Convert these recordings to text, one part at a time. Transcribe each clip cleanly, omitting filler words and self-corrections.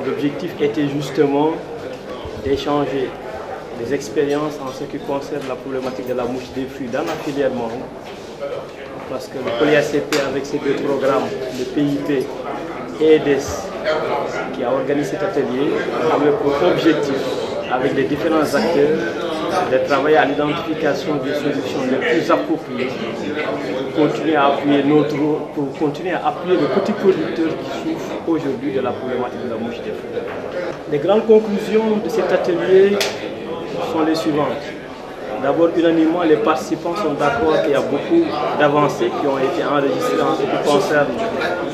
L'objectif était justement d'échanger des expériences en ce qui concerne la problématique de la mouche des fruits dans la filière mangue. Parce que le POLIACP, avec ses deux programmes, le PIP et EDES, qui a organisé cet atelier, avait pour objectif, avec les différents acteurs, de travailler à l'identification des solutions les plus appropriées pour continuer à appuyer le petit producteur qui souffre aujourd'hui de la problématique de la mouche des fruits. Les grandes conclusions de cet atelier sont les suivantes. D'abord, unanimement, les participants sont d'accord qu'il y a beaucoup d'avancées qui ont été enregistrées en ce qui concerne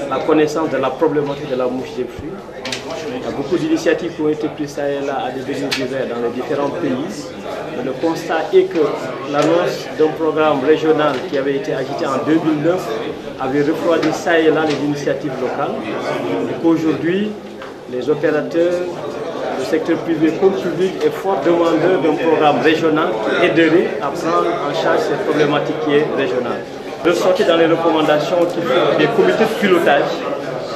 la connaissance de la problématique de la mouche des fruits. Il y a beaucoup d'initiatives qui ont été prises ça et là à des degrés divers dans les différents pays. Mais le constat est que l'annonce d'un programme régional qui avait été agité en 2009 avait refroidi ça et là les initiatives locales. Et qu'aujourd'hui, les opérateurs, le secteur privé comme public est fort demandeur d'un programme régional qui aiderait à prendre en charge cette problématique qui est régionale. Ressortir dans les recommandations qu'il faut des comités de pilotage.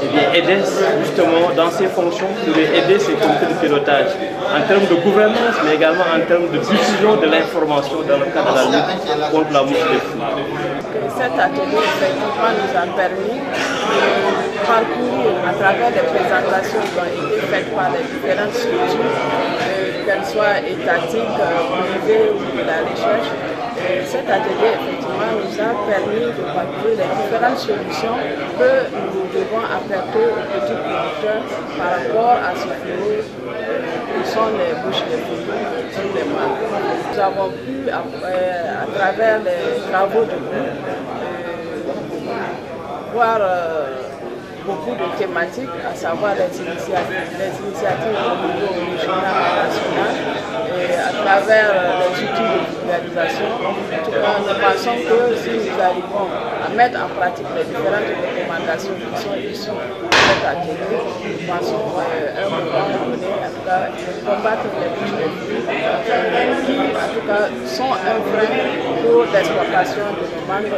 Et bien EDES, justement, dans ses fonctions, pourrait aider ces comités de pilotage en termes de gouvernance, mais également en termes de diffusion de l'information dans le cadre de la lutte contre la mouche des fruits. Cet atelier, effectivement, nous a permis de parcourir à travers les présentations qui ont été faites par les différentes structures, qu'elles soient étatiques, privées ou de la recherche. Cet atelier, effectivement, nous a permis de parcourir les différentes solutions que nous devons apporter aux petits producteurs par rapport à ce que sont les bouches de fruits sur les marques. Nous avons pu, à travers les travaux de groupe, voir beaucoup de thématiques, à savoir les initiatives au niveau régional et national, et à travers les outils de vulgarisation. En tout cas, nous pensons que si nous arrivons à mettre en pratique les différentes recommandations qui sont issues de cet atelier, nous pensons un moment donné, en tout cas, combattre les bouches de fruits qui, en tout cas, sont un frein pour l'exportation de nos mangues.